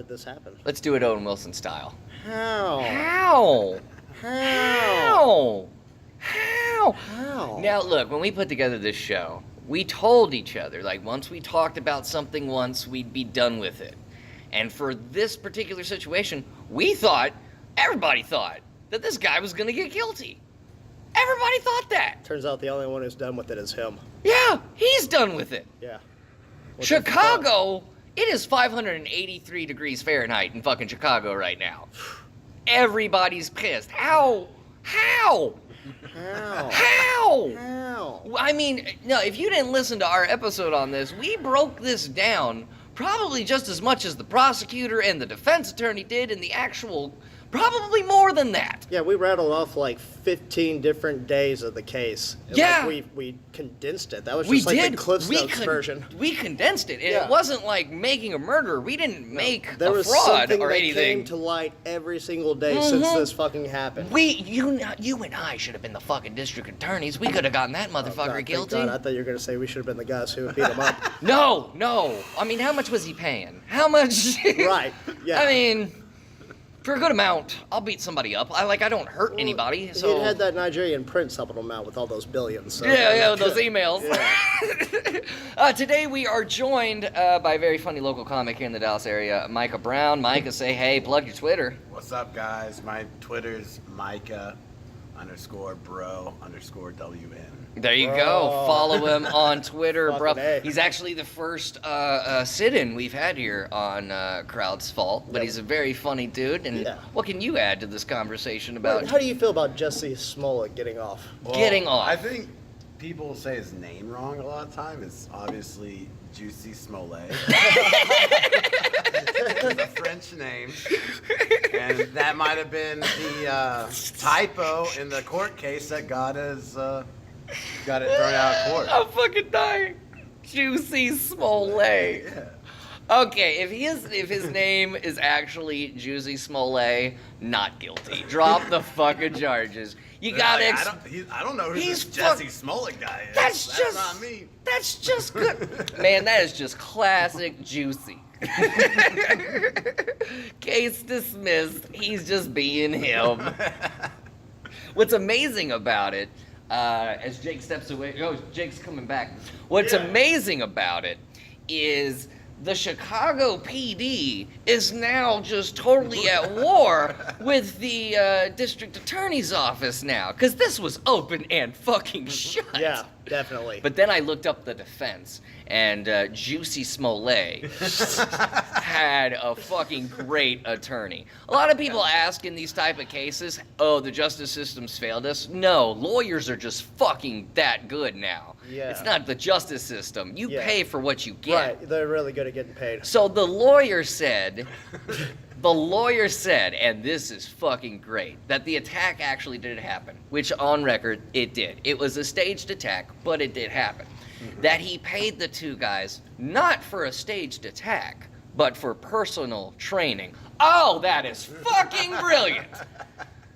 did this happen? Let's do it Owen Wilson style. How? How? How? How? How? Now, look, when we put together this show, we told each other, like, once we talked about something once, we'd be done with it. And for this particular situation, everybody thought, that this guy was going to get guilty. Everybody thought that. Turns out the only one who's done with it is him. Yeah, he's done with it. Yeah. Chicago, it is 583 degrees Fahrenheit in fucking Chicago right now. Everybody's pissed. How? How? I mean, no, if you didn't listen to our episode on this, we broke this down probably just as much as the prosecutor and the defense attorney did in the actual, probably more than that. Yeah, we rattled off like 15 different days of the case. And yeah. Like we condensed it. That was just the Cliff Notes version. We condensed it. And it wasn't like making a murder. We didn't make a fraud or anything. There was something that came to light every single day since this fucking happened. You and I should have been the fucking district attorneys. We could have gotten that motherfucker guilty. God, I thought you were going to say we should have been the guys who beat him up. No. I mean, how much was he paying? How much? Right, yeah. I mean, for a good amount, I'll beat somebody up. I don't hurt anybody. So he had that Nigerian prince helping him out with all those billions. So with those emails. Yeah. Today we are joined by a very funny local comic here in the Dallas area, Micah Brown. Micah, say hey, plug your Twitter. What's up, guys? My Twitter's Micah_bro_WN. There you go. Follow him on Twitter, bro. A. He's actually the first sit-in we've had here on Crowd's Fault, but he's a very funny dude. And what can you add to this conversation about? How do you feel about Jussie Smollet getting off? Getting off. I think people say his name wrong a lot of time. It's obviously Jussie Smollet. It's a French name. And that might have been the typo in the court case that got it thrown out of court. I'm fucking dying. Jussie Smollett. Yeah. Okay, if his name is actually Jussie Smollett, not guilty. Drop the fucking charges. You gotta. I don't know who this Jussie Smollett guy is. That's just not me. That's just good, man. That is just classic Jussie. Case dismissed. He's just being him. What's amazing about it, as Jake steps away, Jake's coming back. What's amazing about it is the Chicago PD is now just totally at war with the district attorney's office now, because this was open and fucking shut. Yeah, definitely. But then I looked up the defense, and Jussie Smollett had a fucking great attorney. A lot of people ask in these type of cases, oh, the justice system's failed us. No, lawyers are just fucking that good now. Yeah. It's not the justice system. You pay for what you get. Right, they're really good at getting paid. So the lawyer said, and this is fucking great, that the attack actually did happen, which on record, it did. It was a staged attack, but it did happen. That he paid the two guys not for a staged attack, but for personal training. Oh, that is fucking brilliant.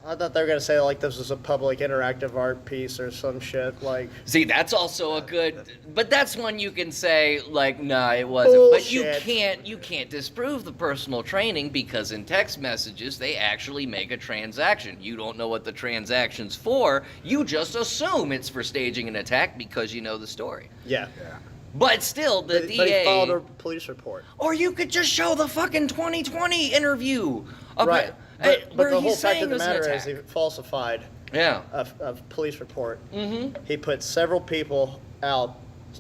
I thought they were going to say, like, this was a public interactive art piece or some shit, like... See, that's also a good... But that's one you can say, like, nah, it wasn't. Bullshit. But you can't disprove the personal training, because in text messages, they actually make a transaction. You don't know what the transaction's for. You just assume it's for staging an attack because you know the story. Yeah. But still, the DA... But he filed a police report. Or you could just show the fucking 2020 interview. Right. But the whole fact of the matter is he he falsified a police report. Mm-hmm. He put several people out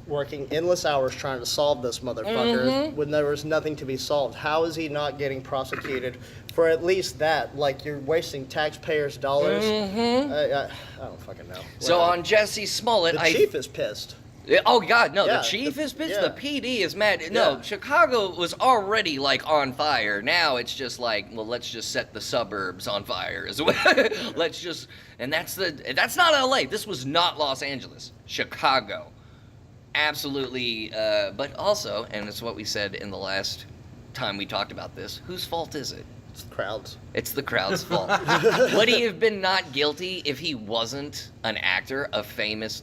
working endless hours trying to solve this motherfucker when there was nothing to be solved. How is he not getting prosecuted for at least that? Like, you're wasting taxpayers' dollars. I don't fucking know. So on Jussie Smollett, the chief is pissed. Oh, God, no, Yeah, the chief is pissed? yeah. The PD is mad. No, Yeah. Chicago was already, like, on fire. Now it's just like, well, let's just set the suburbs on fire as well. Let's just, and that's not LA. This was not Los Angeles. Chicago. Absolutely, but also, and it's what we said in the last time we talked about this, whose fault is it? Crowds. It's the crowd's fault. Would he have been not guilty if he wasn't an actor,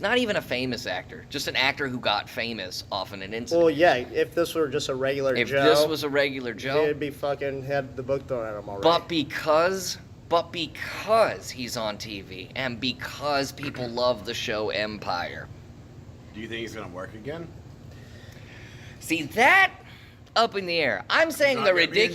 not even a famous actor, just an actor who got famous off in an incident? Well, yeah, if this were just a regular If Joe. this was a regular Joe. He'd be fucking had the book thrown at him already. But because he's on TV and because people love the show Empire. Do you think he's gonna work again? See, that up in the air. I'm saying Not the gonna be in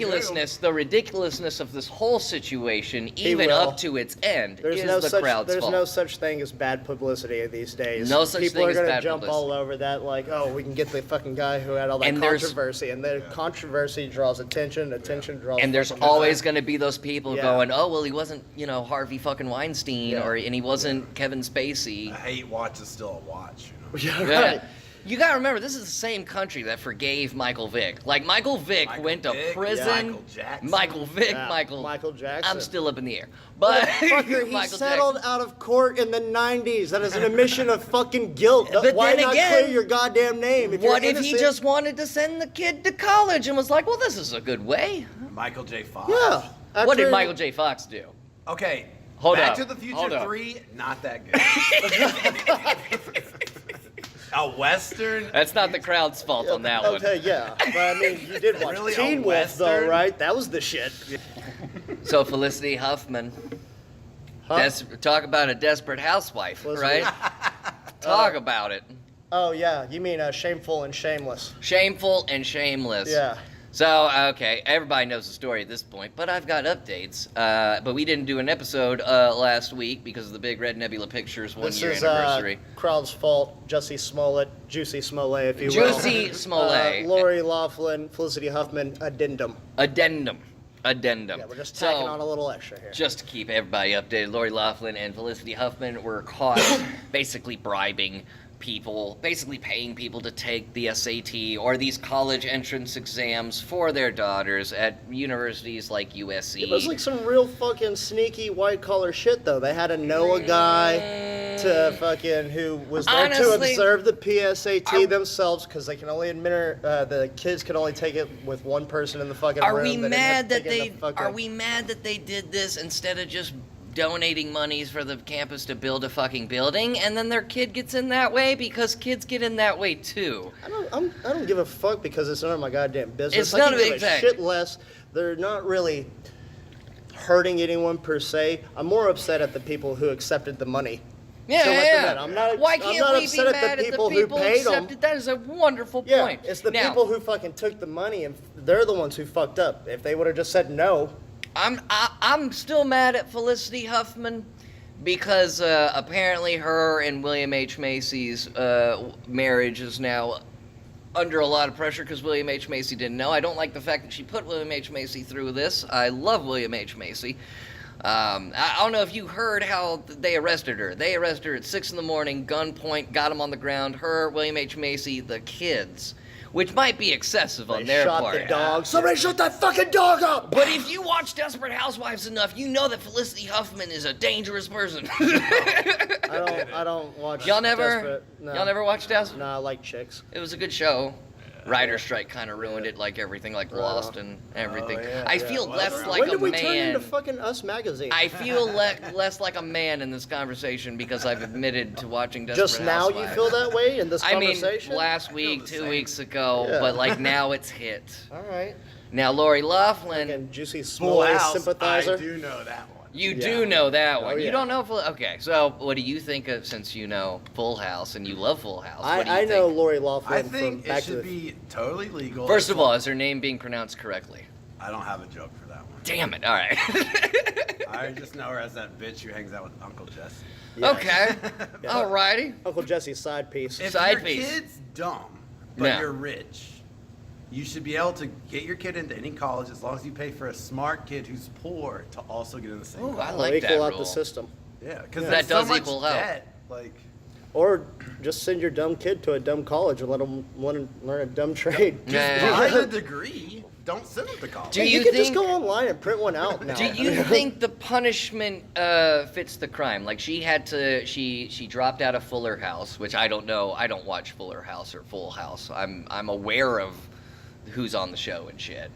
ridiculousness of this whole situation, even will. up to its end, is the crowd's fault. no such thing as bad publicity these days. No such People thing are as gonna bad jump publicity. all over that, like, oh, we can get the fucking guy who had all that And there's- controversy, and the controversy draws attention. Attention draws. And there's fucking always going to be those people Yeah. going, oh, well, he wasn't, Harvey fucking Weinstein, Yeah. and he wasn't Kevin Spacey. A hate watch is still a watch. Yeah, Yeah. right. You gotta remember, this is the same country that forgave Michael Vick. Like, Michael Vick Michael went to Vick, prison. Michael Jackson. Michael Vick, Yeah, Michael Jackson. I'm still up in the air. But Motherfucker, he Michael settled Jackson. out of court in the 90s. That is an admission of fucking guilt. But Why then not again, clear your goddamn name? If What you're if he innocent? just wanted to send the kid to college and was like, well, this is a good way? Michael J. Fox. Yeah. What did After- Michael J. Fox do? Okay. Hold Back up. to the Future Hold up. 3, not that good. A Western. That's not the crowd's fault on that one. Okay, yeah. But I mean, you did watch Really, a Teen Wolf, though, Western? right? That was the shit. So Felicity Huffman, Huh? talk about a desperate housewife, Felicity- right? Talk about it. Oh, yeah. You mean Shameful and Shameless. Shameful and shameless. Yeah. So, okay, everybody knows the story at this point, but I've got updates. But we didn't do an episode last week because of the Big Red Nebula Pictures This one-year is anniversary. crowd's fault. Jussie Smollett, Juicy Smollett, if you will. Jussie Smollett. Lori Loughlin, Felicity Huffman, addendum. Addendum. Yeah, we're just tacking So, on a little extra here. just to keep everybody updated, Lori Loughlin and Felicity Huffman were caught basically bribing people, basically paying people to take the SAT or these college entrance exams for their daughters at universities like USC. It was like some real fucking sneaky white collar shit, though. They had to know a guy to fucking who was there to Honestly, observe the PSAT themselves because they can only the kids could only take it with one person in the fucking Are room. we They didn't mad have to that take it in they the fucking- are we mad that they did this instead of just donating monies for the campus to build a fucking building and then their kid gets in that way because kids get in that way too? I don't give a fuck because it's none of my goddamn business. It's I none can of give it, a exactly. shit less. They're not really hurting anyone per se. I'm more upset at the people who accepted the money. Yeah, So yeah, much of yeah. that. I'm not- Why I'm can't not we be upset at the mad at the people who people paid 'em. accepted? That is a wonderful Yeah, point. it's the Now, people who fucking took the money and they're the ones who fucked up. If they would have just said no, I'm still mad at Felicity Huffman because apparently her and William H. Macy's marriage is now under a lot of pressure because William H. Macy didn't know. I don't like the fact that she put William H. Macy through this. I love William H. Macy. I don't know if you heard how they arrested her. They arrested her at 6 in the morning, gunpoint, got him on the ground. Her, William H. Macy, the kids, which might be excessive on they their shot part. the dog. Somebody shut that fucking dog up! But if you watch Desperate Housewives enough, you know that Felicity Huffman is a dangerous person. I don't watch. Y'all never, Desperate. No. y'all never watched Desperate? No, I like chicks. It was a good show. Writer strike kind of ruined it, like everything, like Lost and everything. yeah, I yeah. feel Well, less when like when a did we turn man. into fucking Us magazine? I feel less like a man in this conversation because I've admitted to watching Desperate Just now you Housewives. feel that way in this I mean, conversation? last week, the 2 same. weeks ago, Yeah. but like now it's hit. All right. Now Lori Loughlin, And Juicy Full Smollett House. sympathizer. I do know that one. you Yeah. do know that one. Oh, You yeah. don't know. Okay, so what do you think of, since you know Full House and you love Full House? What do you I know think? Lori Loughlin I from think Back it to should the... be totally legal. First of all, is her name being pronounced correctly? I don't have a joke for that one. Damn it! All right. I just know her as that bitch who hangs out with Uncle Jesse. Yes. Okay. Yeah. Alrighty. Uncle Jesse's side piece. If Side your piece. kid's dumb, but No. you're rich, you should be able to get your kid into any college as long as you pay for a smart kid who's poor to also get in the same Ooh, I college. like equal that out rule. the system. Yeah, because That there's does so much equal out. debt. Like, Or just send your dumb kid to a dumb college and let them learn a dumb trade. Yeah. buy the degree. Don't send them to college. Do Hey, you you can just think- go online and print one out now. Do you think the punishment fits the crime? Like she dropped out of Fuller House, which I don't know. I don't watch Fuller House or Full House. I'm aware of who's on the show and shit.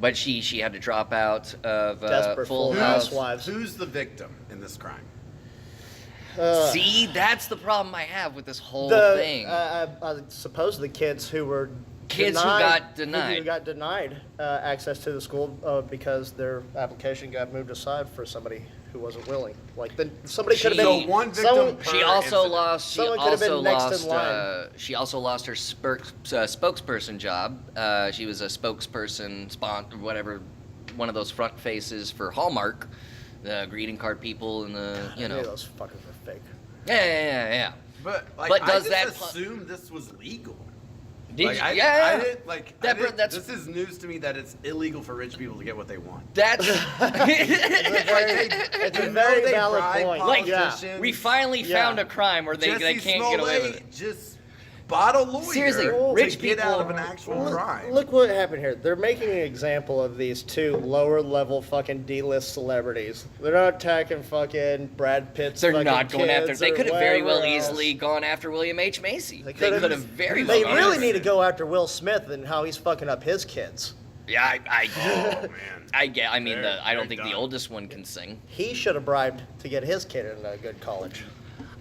But she had to drop out of Desperate Full Full House. Housewives. Who's the victim in this crime? See, that's the problem I have with this whole The thing. I suppose the kids who were Kids who got denied. who got denied access to the school because their application got moved aside for somebody who wasn't willing. Like somebody could have So been one victim someone- per She also incident. lost. She Someone could have also been next in lost. line. She also lost her spokesperson job. She was a spokesperson, whatever, one of those front faces for Hallmark, the greeting card people and the I knew those fuckers were fake. Yeah. But But does I that just assumed this was legal. Did Like, you? I Yeah. didn't, like, That's- this is news to me that it's illegal for rich people to get what they want. That's It's a You know very they valid bribe point. Like, politicians. we finally Yeah. found a crime where they Jussie can't get away with Smollett it. just bought a lawyer Seriously, to rich get out of people- an actual crime. Look what happened here. They're making an example of these two lower level fucking D-list celebrities. They're not attacking fucking Brad Pitt's They're fucking not going after. kids They or could have very well whatever else. easily gone after William H. Macy. They could've- could have very well. They gone really after need to him. go after Will Smith and how he's fucking up his kids. Yeah, I Oh man. I get. I mean, They're- I don't they're think the done. oldest one can sing. He should have bribed to get his kid into a good college.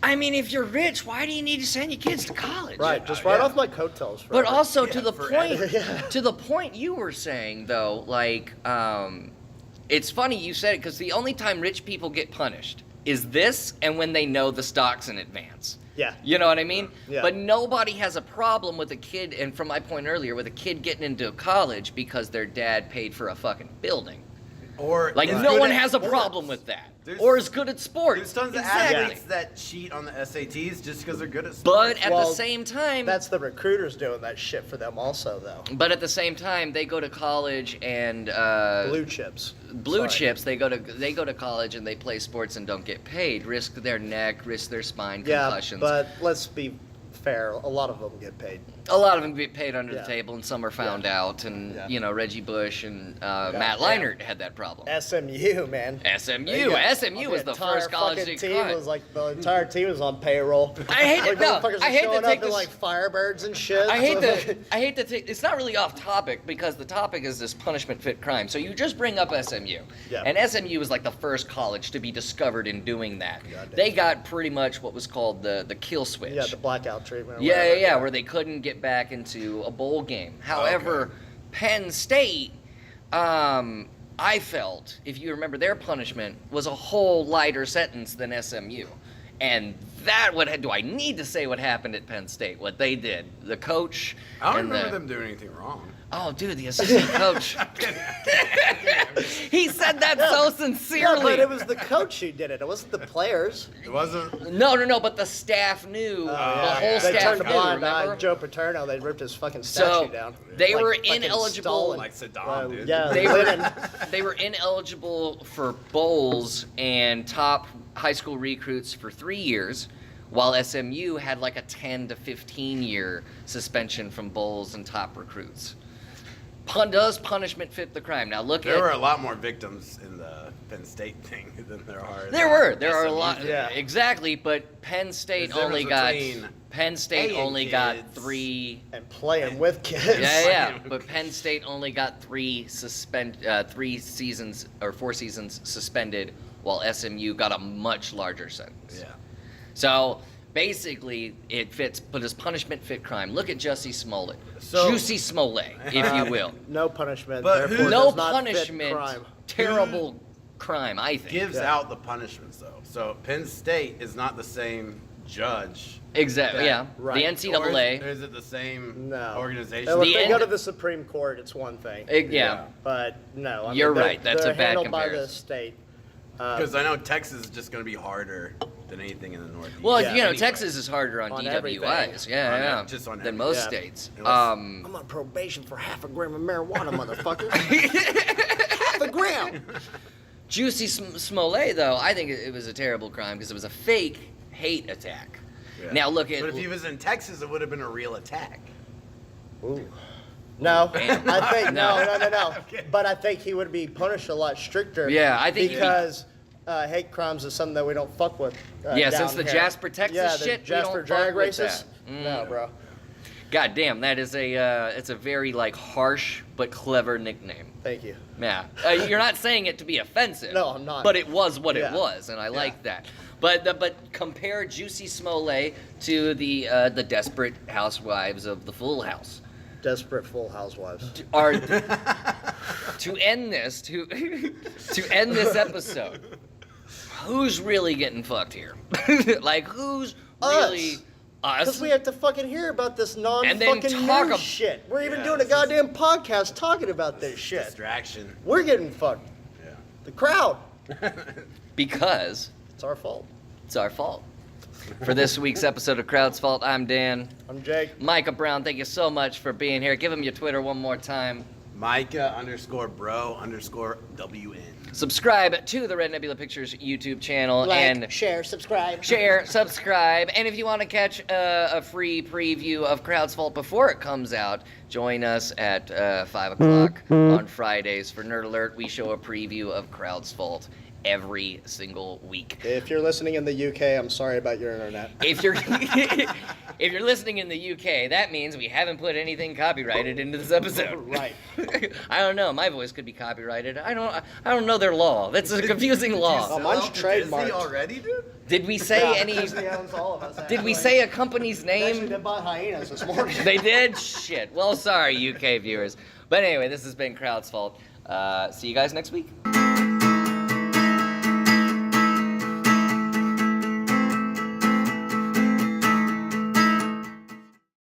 I mean, if you're rich, why do you need to send your kids to college? Right, just right yeah. off my coattails. But forever. also Yeah, to the forever. point, to the point you were saying though, like, it's funny you said it because the only time rich people get punished is this, and when they know the stocks in advance. Yeah. You know what I mean? Yeah. But nobody has a problem with a kid, and from my point earlier, with a kid getting into college because their dad paid for a fucking building. Or Like, is no good one at has a sports. problem with that. There's- Or is good at sports. There's tons of Exactly. athletes that cheat on the SATs just because they're good at sports. But at the Well, same time, That's the recruiters doing that shit for them also, though. but at the same time, they go to college and Blue chips. blue Sorry. chips. They go to college and they play sports and don't get paid. Risk their neck, risk their spine, Yeah, concussions. but let's be fair. A lot of them get paid. A lot of them get paid under Yeah. the table, and some are found out. And Yeah. you know, Reggie Bush and Matt yeah. Leinart had that problem. SMU, man. SMU, Yeah. SMU was the entire first college fucking to team cut. was like the entire team was on payroll. I hate it. Like, No, motherfuckers I are hate to showing take up in this. like Firebirds and shit. I hate to take. It's not really off topic because the topic is this punishment fit crime. So you just bring up SMU, Yeah. and SMU was like the first college to be discovered in doing that. Goddamn. They got pretty much what was called the kill switch. Yeah, the blackout treatment. or Yeah, whatever. yeah, where they couldn't get back into a bowl game. However, Penn State, I felt, if you remember, their punishment was a whole lighter sentence than SMU. And that, do I need to say what happened at Penn State? What they did. The coach. I don't and remember the, them doing anything wrong. Oh, dude, the assistant coach. He said that so Yeah, sincerely. but it was the coach who did it. It wasn't the players. It wasn't. No, but the staff knew. the whole They staff turned a knew, blind eye. remember? Joe Paterno, they ripped his fucking statue So down. they Like were fucking ineligible. Stalin. Like Saddam, dude. Yeah, They Lenin. were they were ineligible for bowls and top high school recruits for 3 years, while SMU had like a 10 to 15 year suspension from bowls and top recruits. Does punishment fit the crime? Now look There at were a lot more victims in the Penn State thing than there are. in there the are a SMU lot thing. Yeah. exactly, but Penn State There's a only difference got between paying got kids 3 And playing with kids. Yeah. But Penn State only got 3 seasons or 4 seasons suspended, while SMU got a much larger sentence. Yeah. So basically, it fits. But does punishment fit crime? Look at Jussie Smollett, So- Jussie Smollett, if you will. No punishment. But who- therefore No does not fit punishment. crime. Terrible crime, I think. Gives Yeah. out the punishments though. So Penn State is not the same judge. Exactly. that- Yeah. Right. The Or NCAA. is it the same No. organization? If The they end- go to the Supreme Court, it's one thing. Yeah. But no, I mean, You're they're- right, that's they're a bad handled by the comparison. state. Because I know Texas is just going to be harder than anything in the Northeast. Well, Yeah. you know, Anyway. Texas is harder on, On DWIs. everything. Yeah, On yeah. just on than everything. most Yeah. states. Unless- I'm on probation for half a gram of marijuana, motherfucker. half a gram. Jussie Smollett, though, I think it was a terrible crime because it was a fake hate attack. Yeah. Now look at. But if he was in Texas, it would have been a real attack. Ooh. No, Damn. I think no. Okay. But I think he would be punished a lot stricter. Yeah, I think he'd be- because hate crimes is something that we don't fuck with. Yeah, down since the here. Jasper, Texas yeah, shit, we Jasper don't drag fuck with races. that. No, bro. God damn, that is it's a very like harsh but clever nickname. Thank you. Yeah, you're not saying it to be offensive. No, I'm not. But it was what Yeah. it was, and I like that. But compare Jussie Smollett to the desperate housewives of the Full House. Desperate Full Housewives. Are to end this to end this episode. Who's really getting fucked here? Like who's really us? Because we have to fucking hear about this And non-fucking then talk news shit. We're even doing a this is- goddamn podcast talking about this shit. Distraction. We're getting fucked. Yeah. The crowd. Because It's our fault. it's our fault. For this week's episode of Crowd's Fault, I'm Dan. I'm Jake. Micah Brown, thank you so much for being here. Give him your Twitter one more time. Micah_bro_WN. Subscribe to the Red Nebula Pictures YouTube channel and share, subscribe. subscribe. And if you want to catch a free preview of Crowd's Fault before it comes out, join us at 5 o'clock on Fridays for Nerd Alert. We show a preview of Crowd's Fault every single week. If you're listening in the UK, I'm sorry about your internet. If you're if you're listening in the UK, that means we haven't put anything copyrighted into this episode. Right. I don't know. My voice could be copyrighted. I don't know their law. That's a confusing law. Oh, mine's Disney trademarked. already, dude? Did we say any? Disney owns all of us. Did we actually. say a company's They actually name? did buy hyenas this morning. They did? Shit. Well, sorry, UK viewers. But anyway, this has been Crowd's Fault. See you guys next week.